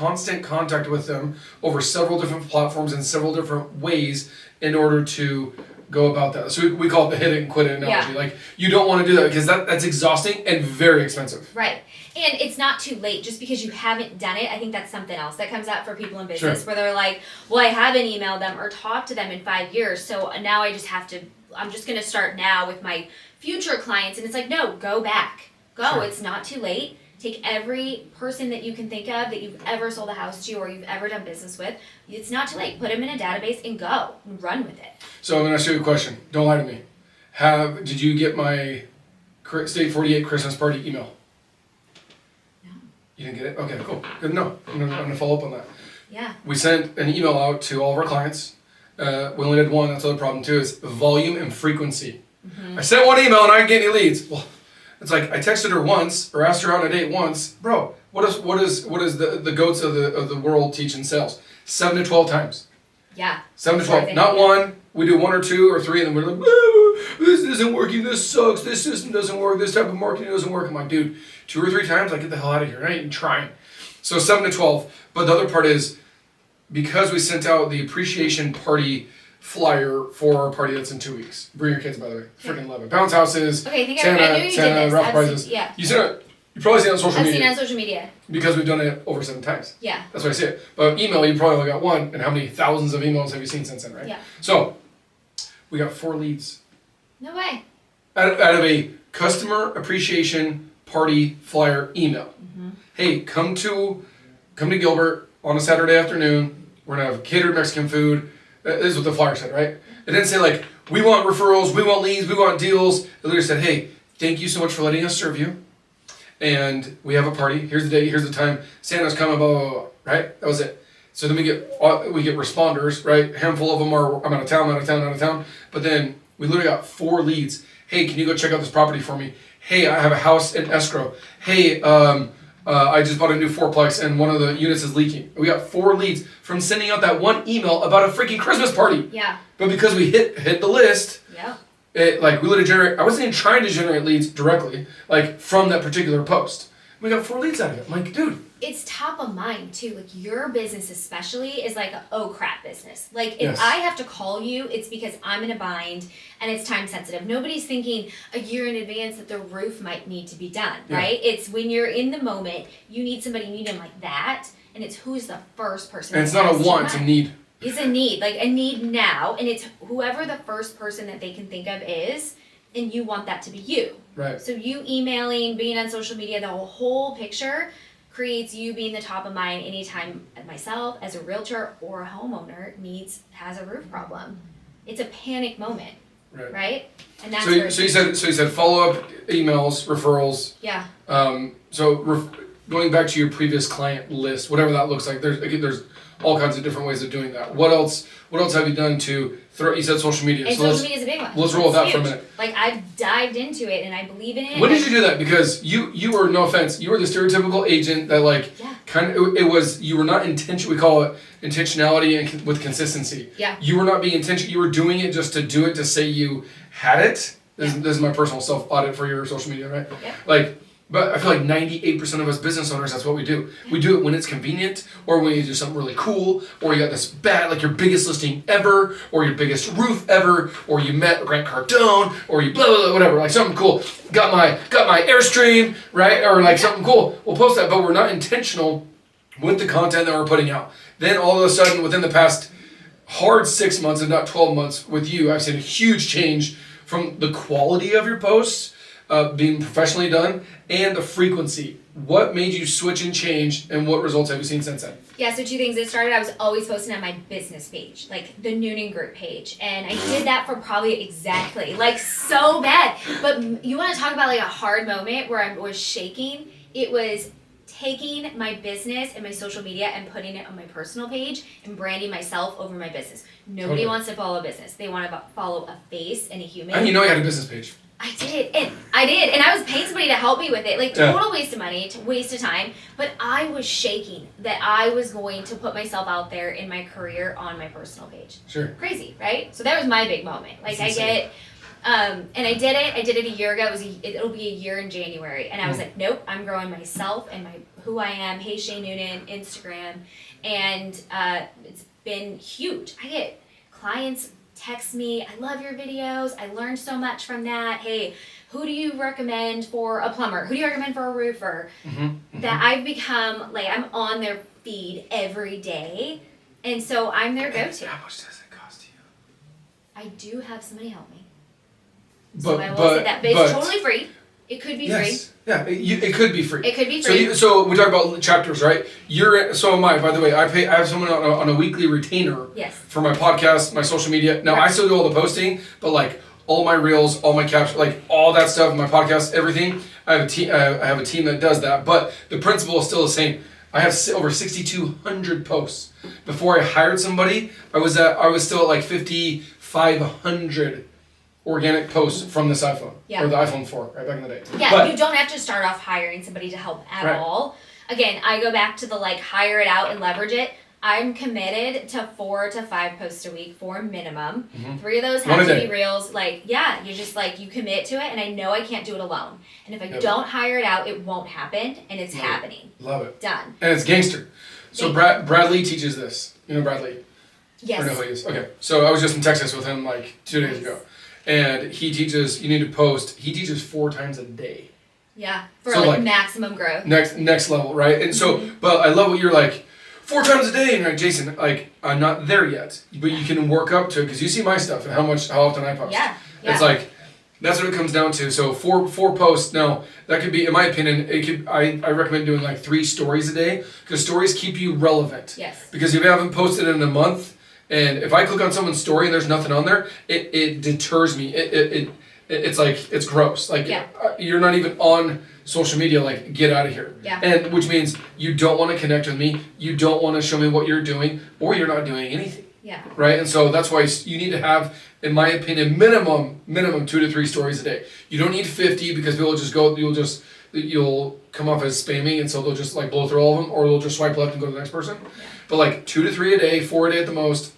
contact with them over several different platforms and several different ways in order to go about that. So we call it the hit it and quit it analogy. Like, you don't want to do that because that's exhausting and very expensive. Right. And it's not too late just because you haven't done it. I think that's something else that comes up for people in business where they're like, well, I haven't emailed them or talked to them in 5 years. So now I'm just going to start now with my future clients. And it's like, no, go back. Go. It's not too late. Take every person that you can think of that you've ever sold a house to or you've ever done business with. It's not too late. Put them in a database and go and run with it. So I'm going to ask you a question. Don't lie to me. Did you get my State 48 Christmas party email? No. You didn't get it? Okay, cool. Good to know. I'm going to follow up on that. Yeah. We sent an email out to all of our clients. We only did one. That's the other problem too, is volume and frequency. I sent one email and I didn't get any leads. Well, it's like I texted her once or asked her out on a date once. Bro, what is the goats of the world teach in sales? 7 to 12 times. Yeah. 7 to 12. Not one. We do 1 or 2 or 3 and then we're like, oh, this isn't working, this sucks, this system doesn't work, this type of marketing doesn't work. I'm like, dude, 2 or 3 times, like, get the hell out of here. I ain't even trying. So 7 to 12. But the other part is, because we sent out the appreciation party flyer for our party that's in 2 weeks. Bring your kids, by the way. Freaking love it. Bounce houses, okay, I think I knew you did this. raffle prizes. Yeah. You seen it. You probably seen it on social media. I've seen it on social media. Because we've done it over 7 times. Yeah. That's why I see it. But email, you probably only got 1, and how many thousands of emails have you seen since then, right? Yeah. So, we got 4 leads. No way. Out of a customer appreciation party flyer email. Hey, come to Gilbert on a Saturday afternoon. We're gonna have catered Mexican food. This is what the flyer said, right? It didn't say like, we want referrals, we want leads, we want deals. It literally said, hey, thank you so much for letting us serve you. And we have a party. Here's the date, here's the time. Santa's coming, blah, blah, blah, right? That was it. So then we get responders, right? A handful of them are, I'm out of town. But then we literally got 4 leads. Hey, can you go check out this property for me? Hey, I have a house in escrow. Hey, I just bought a new 4-plex and one of the units is leaking. We got 4 leads from sending out that one email about a freaking Christmas party. Yeah. But because we hit the list, yeah. It, like, we literally I wasn't even trying to generate leads directly, like, from that particular post. We got 4 leads out of it. I'm like, dude. It's top of mind too. Like, your business especially is like a oh crap business. Like, if I have to call you, it's because I'm in a bind and it's time sensitive. Nobody's thinking a year in advance that the roof might need to be done, right? It's when you're in the moment, you need somebody, you need them like that, and it's who's the first person. And it's not a want, it's a need. It's a need, like a need now, and it's whoever the first person that they can think of is, and you want that to be you. Right. So you emailing, being on social media, the whole picture creates you being the top of mind anytime myself as a realtor or a homeowner has a roof problem. It's a panic moment, right? And that's so you said follow up emails, referrals. Yeah. Going back to your previous client list, whatever that looks like, there's all kinds of different ways of doing that. What else have you done to throw? You said social media. And social media is a big one. Let's roll with that for a minute. Like, I've dived into it and I believe in it. When did you do that? Because you were, no offense, you were the stereotypical agent that you were not intentional. We call it intentionality and with consistency. Yeah. You were not being intentional. You were doing it just to do it to say you had it. This is my personal self audit for your social media, right? Yeah. But I feel like 98% of us business owners, that's what we do. We do it when it's convenient, or when you do something really cool, or you got this bad, like your biggest listing ever, or your biggest roof ever, or you met Grant Cardone, or you blah, blah, blah, whatever, like something cool. Got my Airstream, right? Or like something cool. We'll post that, but we're not intentional with the content that we're putting out. Then all of a sudden, within the past hard 6 months, if not 12 months with you, I've seen a huge change from the quality of your posts, being professionally done, and the frequency. What made you switch and change, and what results have you seen since then? Yeah, so 2 things. It started, I was always posting on my business page, like the Noonan Group page. And I did that for probably so bad. But you want to talk about like a hard moment where I was shaking? It was taking my business and my social media and putting it on my personal page and branding myself over my business. Nobody wants to follow a business. They want to follow a face and a human. And you know you had a business page. I did, and I was paying somebody to help me with it, like total waste of money, waste of time, but I was shaking that I was going to put myself out there in my career on my personal page. Sure. Crazy, right? So that was my big moment. Like, I get And I did it. I did it a year ago. It'll be a year in January. And I was like, nope, I'm growing myself and who I am. Hey, Shay Noonan, Instagram. And it's been huge. I get clients text me, I love your videos. I learned so much from that. Hey, who do you recommend for a plumber? Who do you recommend for a roofer? That I've become, like, I'm on their feed every day. And so I'm their go-to. How much does it cost you? I do have somebody help me. But, so I will say that. But it's totally free. It could be free. Yeah, it could be free. It could be free. So we talk about chapters, right? So am I. By the way, I have someone on a weekly retainer for my podcast, my social media. Now, I still do all the posting, but like all my reels, all my captions, like all that stuff, my podcast, everything, I have a team that does that. But the principle is still the same. I have over 6,200 posts. Before I hired somebody, I was still at like 5,500 organic posts from this iPhone or the iPhone 4 right back in the day. Yeah, but you don't have to start off hiring somebody to help at all. Again, I go back to the like hire it out and leverage it. I'm committed to 4 to 5 posts a week for minimum. 3 of those have to be reels. Like, yeah, you just like, you commit to it, and I know I can't do it alone. And if I don't hire it out, it won't happen, and it's happening. Love it. Done. And it's gangster. So Bradley teaches this. You know Bradley? Yes. Or know who he is? Okay. So I was just in Texas with him like 2 days ago. And he teaches, you need to post, he teaches 4 times a day. Yeah, for so like maximum growth. Next level, right? And so, but I love what you're like, 4 times a day, and you're like, Jason, like, I'm not there yet. But you can work up to it, because you see my stuff and how often I post. Yeah. It's like, that's what it comes down to. So 4 posts, now, that could be, in my opinion, I recommend doing like 3 stories a day, because stories keep you relevant. Yes. Because if you haven't posted in a month, and if I click on someone's story and there's nothing on there, it deters me. It's like, it's gross. Like, you're not even on social media, like, get out of here. Yeah. And which means you don't want to connect with me, you don't want to show me what you're doing, or you're not doing anything. Yeah. Right? And so that's why you need to have, in my opinion, minimum 2 to 3 stories a day. You don't need 50, because people just go, you'll come off as spamming, and so they'll just like blow through all of them, or they'll just swipe left and go to the next person. Yeah. But like 2 to 3 a day, 4 a day at the most,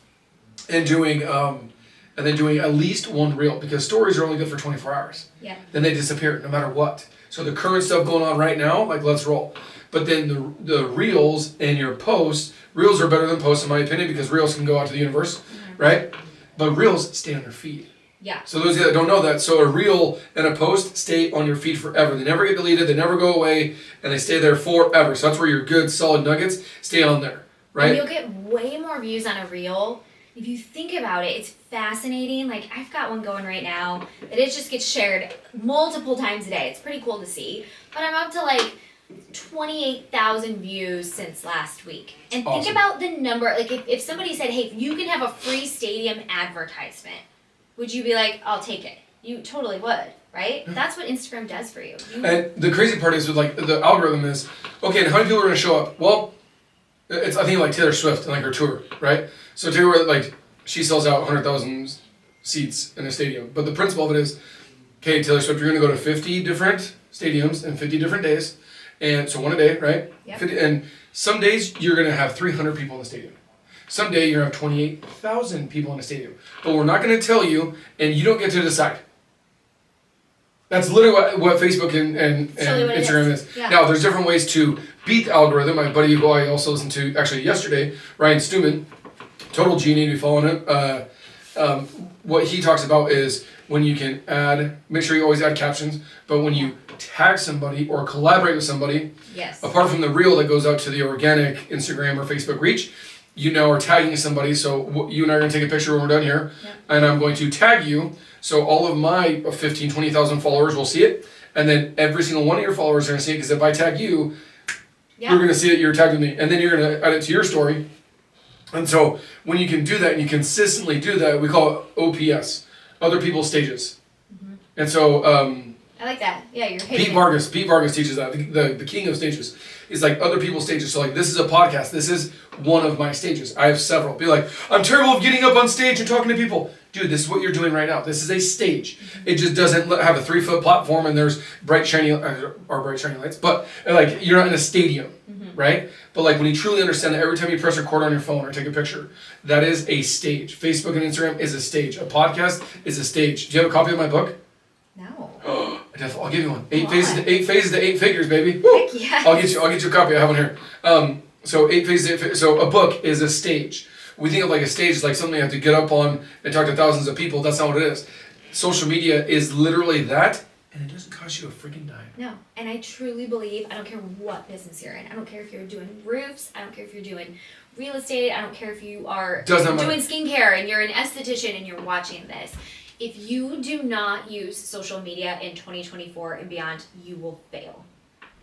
and doing at least 1 reel, because stories are only good for 24 hours. Yeah. Then they disappear no matter what. So the current stuff going on right now, like, let's roll. But then the reels and your posts, reels are better than posts in my opinion, because reels can go out to the universe, right? But reels stay on your feed. Yeah. So those that don't know that, so a reel and a post stay on your feed forever. They never get deleted, they never go away, and they stay there forever. So that's where your good, solid nuggets stay on there, right? And you'll get way more views on a reel. If you think about it, it's fascinating. Like, I've got one going right now that it just gets shared multiple times a day. It's pretty cool to see. But I'm up to like 28,000 views since last week. And think about the number. Like, if somebody said, hey, you can have a free stadium advertisement, would you be like, I'll take it? You totally would, right? Yeah. That's what Instagram does for you. And the crazy part is with like the algorithm is, okay, and how many people are going to show up? Well, it's, I think, like Taylor Swift and like her tour, right? So Taylor, like, she sells out 100,000 seats in a stadium. But the principle of it is, okay, Taylor Swift, you're going to go to 50 different stadiums in 50 different days. And so 1 a day, right? Yep. 50, and some days you're going to have 300 people in the stadium. Some day you're going to have 28,000 people in the stadium. But we're not going to tell you, and you don't get to decide. That's literally what Facebook and Instagram is. Yeah. Now, there's different ways to beat the algorithm. My buddy who I also listened to, actually yesterday, Ryan Stewman, total genie, to be following him. What he talks about is when you can make sure you always add captions, but when you tag somebody or collaborate with somebody, apart from the reel that goes out to the organic Instagram or Facebook reach, you now are tagging somebody. So you and I are going to take a picture when we're done here, and I'm going to tag you. So all of my 15, 20,000 followers will see it, and then every single one of your followers are going to see it, because if I tag you, you're going to see it, you're tagged with me, and then you're going to add it to your story. And so when you can do that, and you consistently do that, we call it OPS, other people's stages. Mm-hmm. And so I like that. Yeah, you're Pete Vargas teaches that. The king of stages is like other people's stages. So like, this is a podcast. This is one of my stages. I have several. Be like, I'm terrible of getting up on stage and talking to people. Dude, this is what you're doing right now. This is a stage. Mm-hmm. It just doesn't have a 3-foot platform and there's bright shiny lights. But like, you're not in a stadium, right? But like when you truly understand that every time you press record on your phone or take a picture, that is a stage. Facebook and Instagram is a stage. A podcast is a stage. Do you have a copy of my book? No. I'll give you one. Eight phases to eight figures, baby. Woo! Yes. I'll get you a copy. I have one here. So so a book is a stage. We think of like a stage as like something you have to get up on and talk to thousands of people. That's not what it is. Social media is literally that, and it doesn't cost you a freaking dime. No, and I truly believe, I don't care what business you're in. I don't care if you're doing roofs. I don't care if you're doing real estate. I don't care if you are doing skincare and you're an esthetician and you're watching this. If you do not use social media in 2024 and beyond, you will fail.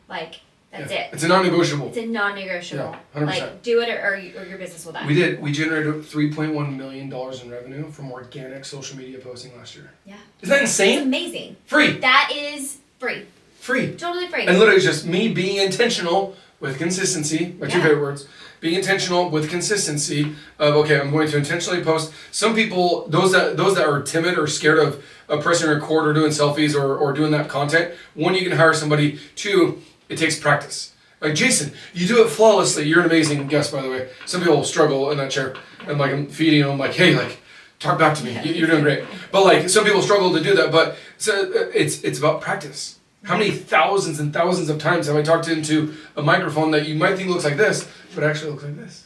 Like, that's it. It's a non-negotiable. It's a non-negotiable. Yeah, 100%. Like, do it or your business will die. We generated $3.1 million in revenue from organic social media posting last year. Yeah. Isn't that insane? It's amazing. Free. That is free. Free. Totally free. And literally just me being intentional with consistency, my two favorite words, being intentional with consistency of, okay, I'm going to intentionally post. Some people, those that are timid or scared of pressing record or doing selfies or doing that content, one, you can hire somebody. Two, it takes practice. Like, Jason, you do it flawlessly. You're an amazing guest, by the way. Some people struggle in that chair. And like, I'm feeding them, like, hey, like, talk back to me. You're doing great. But like, some people struggle to do that. But so it's about practice. How many thousands and thousands of times have I talked into a microphone that you might think looks like this, but actually looks like this?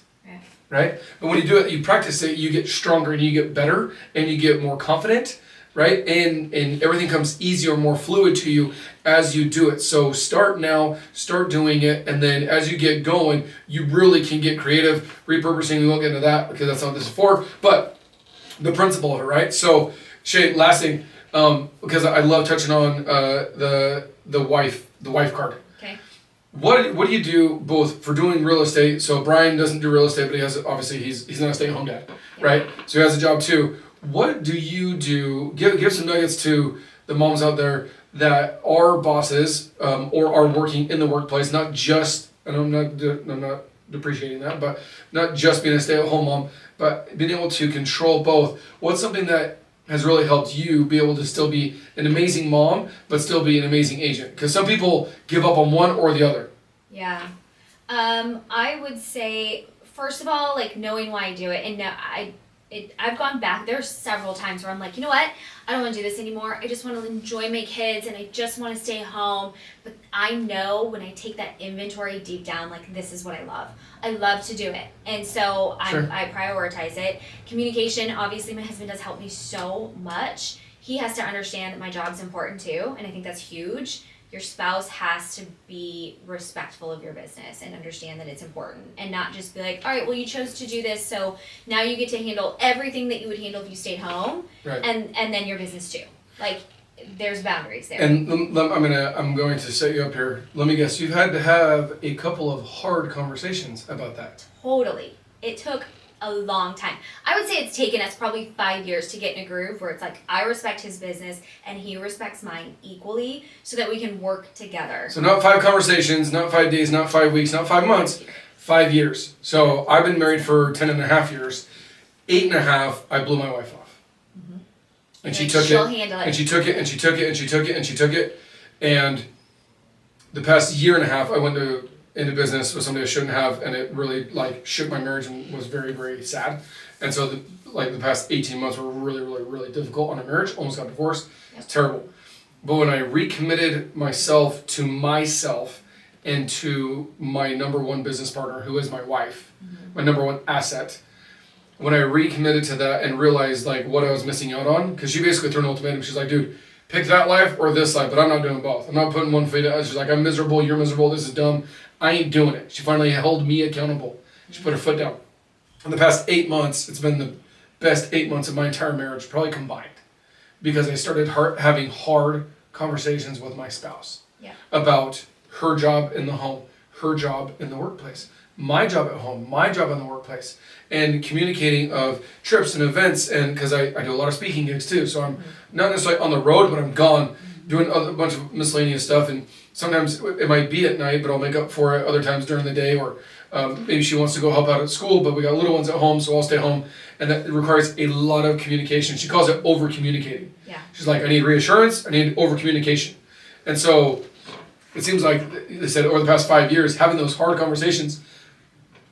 Right? But when you do it, you practice it, you get stronger and you get better and you get more confident, right? And everything comes easier, more fluid to you as you do it. So start now, start doing it, and then as you get going, you really can get creative, repurposing. We won't get into that because that's not what this is for, but the principle of it, right? So, Shay, last thing, because I love touching on the wife card. Okay. What do you do both for doing real estate? So Brian doesn't do real estate, but he has obviously he's not a stay-at-home dad, right? So he has a job too. What do you do? Give some nuggets to the moms out there that are bosses or are working in the workplace, not just, and I'm not depreciating that, but not just being a stay-at-home mom, but being able to control both. What's something that has really helped you be able to still be an amazing mom, but still be an amazing agent? Because some people give up on one or the other. Yeah. I would say, first of all, like knowing why I do it. And I've gone back. There's several times where I'm like, you know what? I don't want to do this anymore. I just want to enjoy my kids and I just want to stay home. But I know when I take that inventory deep down, like this is what I love. I love to do it. And so I prioritize it. Communication, obviously my husband does help me so much. He has to understand that my job's important too. And I think that's huge. Your spouse has to be respectful of your business and understand that it's important and not just be like, all right, well, you chose to do this, so now you get to handle everything that you would handle if you stayed home, right. and then your business too. Like, there's boundaries there. And I'm going to set you up here. Let me guess, you've had to have a couple of hard conversations about that. Totally. It took a long time. I would say it's taken us probably 5 years to get in a groove where it's like I respect his business and he respects mine equally so that we can work together. So not 5 conversations, not 5 days, not 5 weeks, not 5 months, 5 years. So I've been married for 10 and a half years. 8.5, I blew my wife off. Mm-hmm. And she took it. And she took it and she took it and she took it and she took it. And the past year and a half I went into business with somebody I shouldn't have, and it really like shook my marriage and was very, very sad. And so the past 18 months were really, really, really difficult on our marriage. Almost got divorced. It's terrible. But when I recommitted myself to myself and to my number one business partner, who is my wife, my number one asset, when I recommitted to that and realized like what I was missing out on, because she basically threw an ultimatum. She's like, dude, pick that life or this life, but I'm not doing both. I'm not putting one foot out. She's like, I'm miserable, you're miserable, this is dumb. I ain't doing it. She finally held me accountable. She put her foot down. In the past 8 months, it's been the best 8 months of my entire marriage, probably combined, because I started having hard conversations with my spouse about her job in the home, her job in the workplace, my job at home, my job in the workplace, and communicating of trips and events, and because I do a lot of speaking gigs too, so I'm not necessarily on the road, but I'm gone doing a bunch of miscellaneous stuff, and sometimes it might be at night, but I'll make up for it other times during the day, or maybe she wants to go help out at school, but we got little ones at home, so I'll stay home, and that requires a lot of communication. She calls it over-communicating. Yeah. She's like, I need reassurance, I need over-communication. And so it seems like they said over the past 5 years, having those hard conversations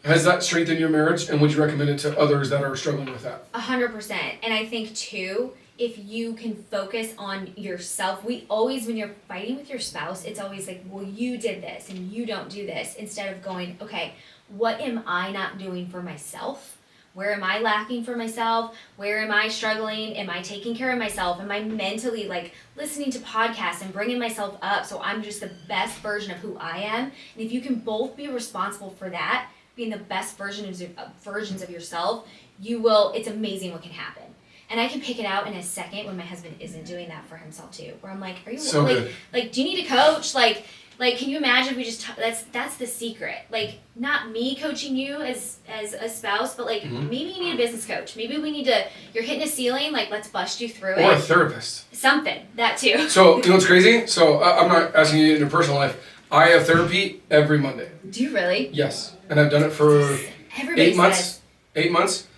Has that strengthened your marriage, and would you recommend it to others that are struggling with that? 100%. And I think too, if you can focus on yourself, when you're fighting with your spouse, it's always like, well, you did this and you don't do this, instead of going, okay, what am I not doing for myself? Where am I lacking for myself? Where am I struggling? Am I taking care of myself? Am I mentally like listening to podcasts and bringing myself up so I'm just the best version of who I am? And if you can both be responsible for that, being the best versions of yourself, it's amazing what can happen. And I can pick it out in a second when my husband isn't doing that for himself too. Where I'm like, are you so good. Like, do you need a coach? Like, can you imagine if we just that's the secret. Like, not me coaching you as a spouse, but like maybe you need a business coach. Maybe you're hitting a ceiling. Like, let's bust you through it. Or a therapist. Something that too. So you know what's crazy? So I'm not asking you in your personal life. I have therapy every Monday. Do you really? Yes, and I've done it for 8 months. 8 months.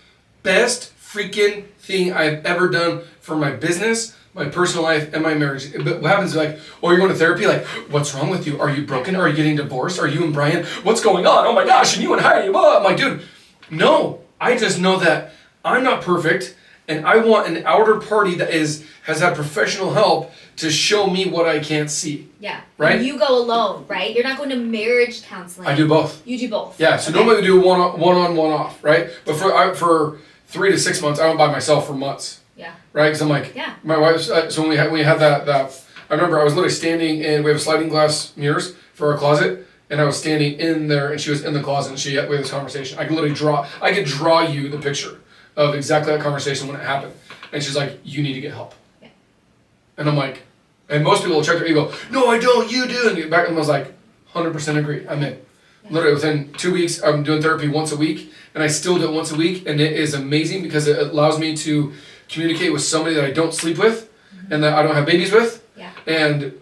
Best freaking thing I've ever done for my business, my personal life, and my marriage. But what happens is like, oh, you're going to therapy? Like, what's wrong with you? Are you broken? Are you getting divorced? Are you and Brian? What's going on? Oh my gosh, and you and Heidi. Blah. I'm like, dude, no. I just know that I'm not perfect, and I want an outer party that has had professional help to show me what I can't see. Yeah. Right? And you go alone, right? You're not going to marriage counseling. I do both. You do both. Yeah, so normally we do one on, one off, right? But for 3 to 6 months, I went by myself for months. Yeah. Right? Because I'm like, yeah. My wife's, so when we had that, I remember I was literally standing in, we have sliding glass mirrors for our closet, and I was standing in there, and she was in the closet, and we had this conversation. I could draw you the picture of exactly that conversation when it happened. And she's like, you need to get help. Yeah. And I'm like, and most people will check their ego, no, I don't, you do. And back then I was like, 100% agree, I'm in. Yeah. Literally within 2 weeks, I'm doing therapy once a week, and I still do it once a week, and it is amazing because it allows me to communicate with somebody that I don't sleep with, and that I don't have babies with, and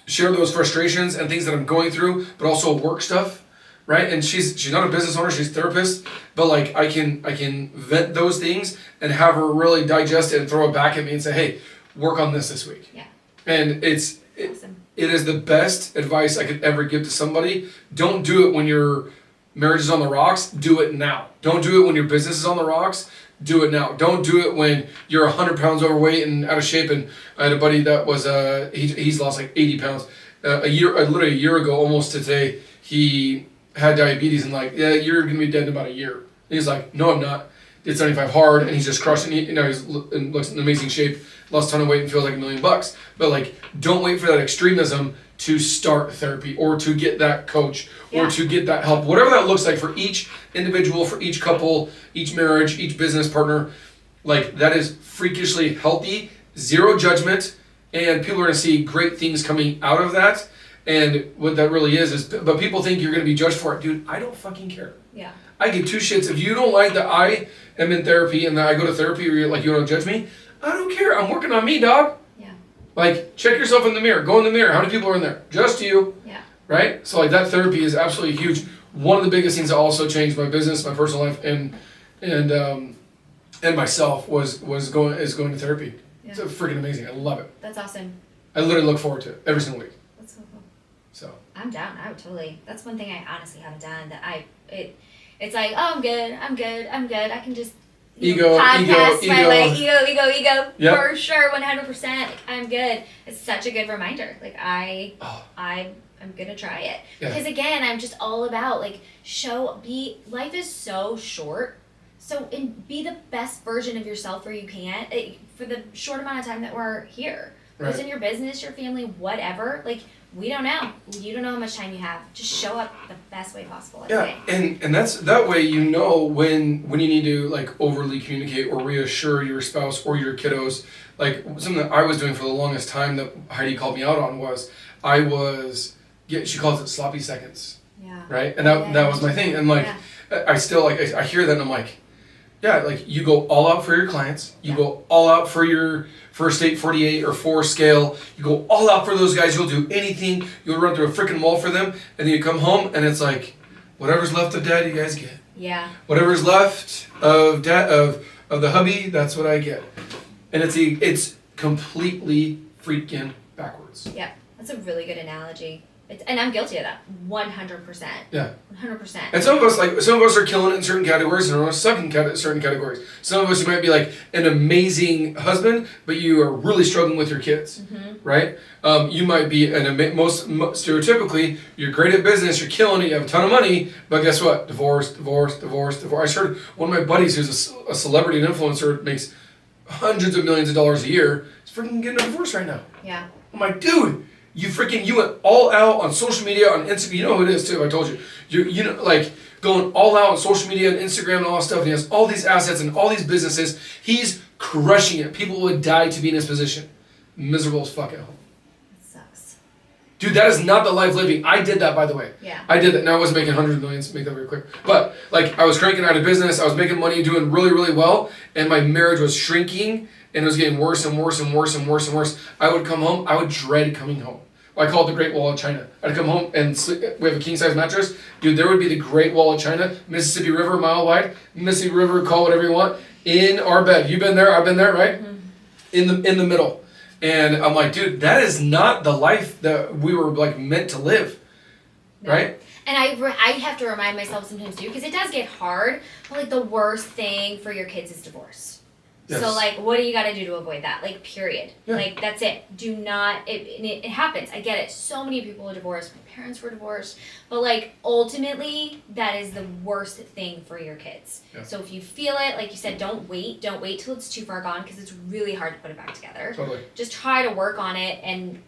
share those frustrations and things that I'm going through, but also work stuff, right? And she's not a business owner, she's a therapist, but like I can vent those things and have her really digest it and throw it back at me and say, hey, work on this week. Yeah. And awesome. It is the best advice I could ever give to somebody. Don't do it when your marriage is on the rocks. Do it now. Don't do it when your business is on the rocks. Do it now. Don't do it when you're 100 pounds overweight and out of shape. And I had a buddy that was he's lost like 80 pounds. Literally a year ago, almost today, he had diabetes and like, yeah, you're gonna be dead in about a year. And he's like, no, I'm not. Did 75 hard, and he's just crushing. He's looks in amazing shape, lost a ton of weight, and feels like $1 million. But like, don't wait for that extremism to start therapy or to get that coach or to get that help, whatever that looks like for each individual, for each couple, each marriage, each business partner. Like, that is freakishly healthy, zero judgment, and people are gonna see great things coming out of that. And what that really is, but people think you're gonna be judged for it. Dude, I don't fucking care. Yeah. I give two shits. If you don't like that I am in therapy and that I go to therapy or you're like, you don't judge me, I don't care. I'm working on me, dog. Yeah. Like, check yourself in the mirror. Go in the mirror. How many people are in there? Just you. Yeah. Right? So like, that therapy is absolutely huge. One of the biggest things that also changed my business, my personal life, and myself was going to therapy. Yeah. It's freaking amazing. I love it. That's awesome. I literally look forward to it every single week. That's so cool. So. I'm down. I would totally. That's one thing I honestly haven't done. It's like, oh, I'm good. I can just podcast my way. Ego. Yep. For sure, 100%. Like, I'm good. It's such a good reminder. Like I'm gonna try it because again, I'm just all about like life is so short. So be the best version of yourself where you can for the short amount of time that we're here. Whether it's in your business, your family, whatever. Like, we don't know. You don't know how much time you have. Just show up the best way possible. And that's that way you know when you need to like overly communicate or reassure your spouse or your kiddos. Like, something that I was doing for the longest time that Heidi called me out on was she calls it sloppy seconds. Yeah. Right? And that was my thing. And like I still I hear that and I'm like, yeah, like you go all out for your clients. You go all out for your first 8, 48 or 4 scale. You go all out for those guys. You'll do anything. You'll run through a freaking wall for them. And then you come home and it's like, whatever's left of dad, you guys get. Yeah. Whatever's left of dad of the hubby, that's what I get. And it's completely freaking backwards. Yeah, that's a really good analogy. And I'm guilty of that, 100%. Yeah. 100%. And some of us are killing it in certain categories, and some of us suck in certain categories. Some of us, you might be like an amazing husband, but you are really struggling with your kids, right? You might be most stereotypically, you're great at business, you're killing it, you have a ton of money, but guess what? Divorce. I heard one of my buddies who's a celebrity and influencer, makes hundreds of millions of dollars a year, is freaking getting a divorce right now. Yeah. I'm like, dude. You went all out on social media, on Instagram. You know who it is too. I told you. You know, like going all out on social media and Instagram and all that stuff. And he has all these assets and all these businesses. He's crushing it. People would die to be in his position. Miserable as fuck at home. That sucks. Dude, that is not the life living. I did that, by the way. Yeah. I did that. Now I wasn't making hundreds of millions. Make that very clear. But like I was cranking out a business. I was making money, doing really, really well, and my marriage was shrinking. And it was getting worse and worse and worse and worse and worse. I would come home. I would dread coming home. I call it the Great Wall of China. I'd come home and sleep. We have a king-size mattress. Dude, there would be the Great Wall of China, Mississippi River, mile wide. Mississippi River, call whatever you want, in our bed. You've been there. I've been there, right? In the middle. And I'm like, dude, that is not the life that we were like meant to live, right? And I have to remind myself sometimes too, because it does get hard. But like the worst thing for your kids is divorce. Yes. So like, what do you got to do to avoid that? Like, period. Yeah. Like, that's it. Do not. It happens. I get it. So many people are divorced. My parents were divorced. But like, ultimately, that is the worst thing for your kids. Yeah. So if you feel it, like you said, don't wait. Don't wait till it's too far gone, because it's really hard to put it back together. Totally. Just try to work on it and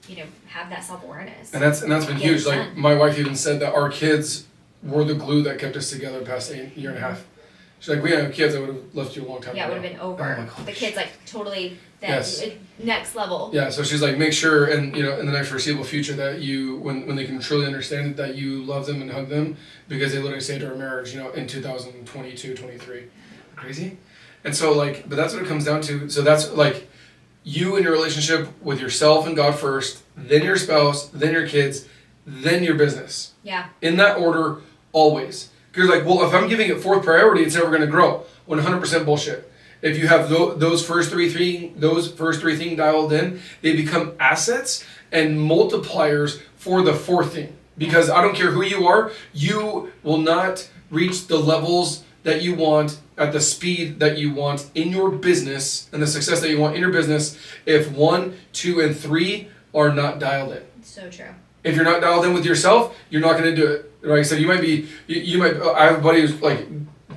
you know, have that self-awareness. And that's been huge. Like my wife even said that our kids were the glue that kept us together the past year and a half. She's like, we didn't have kids, I would have left you a long time ago. Yeah, it would have been over. The kids like totally next level. Yeah, so she's like, make sure, and you know, in the next foreseeable future, that you, when they can truly understand it, that you love them and hug them, because they literally saved our marriage, you know, in 2022, 23. Crazy? And so like, but that's what it comes down to. So that's like, you and your relationship with yourself and God first, then your spouse, then your kids, then your business. Yeah. In that order, always. Because like, well, if I'm giving it fourth priority, it's never going to grow. 100% bullshit. If you have those first three things dialed in, they become assets and multipliers for the fourth thing. Because I don't care who you are, you will not reach the levels that you want at the speed that you want in your business and the success that you want in your business if 1, 2, and 3 are not dialed in. So true. If you're not dialed in with yourself, you're not going to do it. Like I said, you might. I have a buddy who's like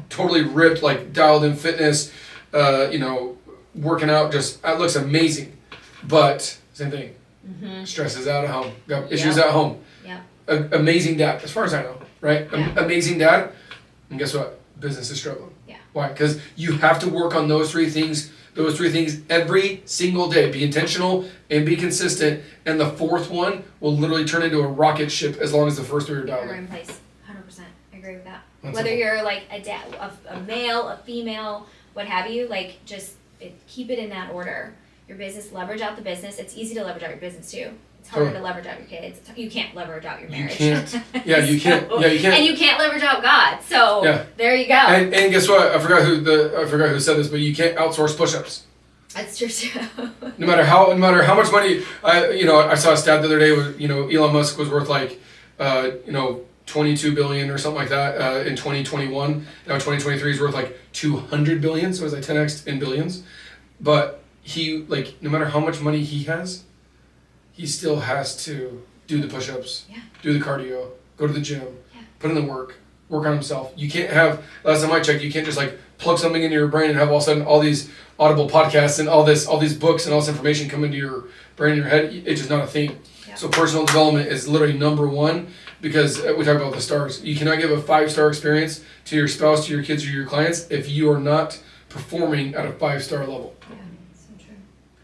totally ripped, like dialed in fitness, you know, working out, just it looks amazing. But same thing, stresses out at home, got issues at home. Yeah. Amazing dad, as far as I know, right? Yeah. Amazing dad, and guess what? Business is struggling. Yeah. Why? Because you have to work on those three things. Those three things every single day. Be intentional and be consistent. And the fourth one will literally turn into a rocket ship as long as the first three are dialed in place. 100%. I agree with that. Whether you're like a male, a female, what have you, like just keep it in that order. Your business, leverage out the business. It's easy to leverage out your business too. It's harder to leverage out your kids. You can't leverage out your marriage. You can't. Yeah, you can't. Yeah, you can't. And you can't leverage out God. So there you go. And guess what? I forgot who said this, but you can't outsource push-ups. That's true too. No matter how much money, I saw a stat the other day where, you know, Elon Musk was worth like, you know, 22 billion or something like that in 2021. Now 2023 is worth like 200 billion, so it's like 10x in billions. But he, like, no matter how much money he has, he still has to do the push-ups, do the cardio, go to the gym, put in the work on himself. You can't have, last time I checked, you can't just like plug something into your brain and have all of a sudden all these Audible podcasts and all these books and all this information come into your brain and your head. It's just not a thing. Yeah. So personal development is literally number one, because we talk about the stars. You cannot give a 5-star experience to your spouse, to your kids, or your clients if you are not performing at a 5-star level. Yeah, so true.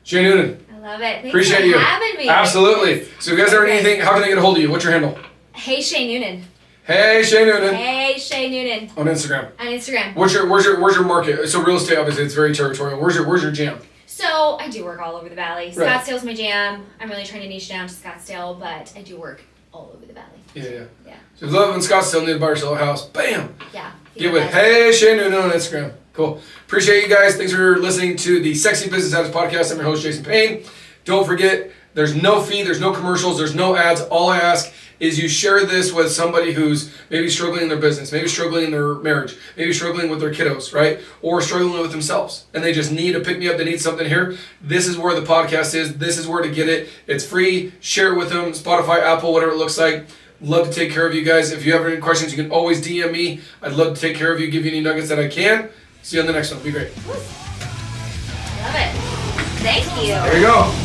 Shay Noonan. Love it. Thanks Appreciate for you. having me. Absolutely. So if you guys ever need anything, how can they get a hold of you? What's your handle? Hey Shay Noonan. Hey Shay Noonan. Hey Shay Noonan. On Instagram. On Instagram. Where's your market? So real estate, obviously, it's very territorial. Where's your jam? So I do work all over the valley. Right. Scottsdale's my jam. I'm really trying to niche down to Scottsdale, but I do work all over the valley. Yeah. So if you live in Scottsdale, need to buy or sell a house, bam. Yeah. Get with Hey Shay Noonan on Instagram. Cool. Appreciate you guys. Thanks for listening to the Sexy Business Status Podcast. I'm your host, Jason Payne. Don't forget, There's no fee, there's no commercials, there's no ads. All I ask is you share this with somebody who's maybe struggling in their business, maybe struggling in their marriage, maybe struggling with their kiddos, right? Or struggling with themselves. And they just need a pick-me-up, they need something here. This is where the podcast is. This is where to get it. It's free. Share it with them. Spotify, Apple, whatever it looks like. Love to take care of you guys. If you have any questions, you can always DM me. I'd love to take care of you, give you any nuggets that I can. See you on the next one. Be great. Love it. Thank you. There you go.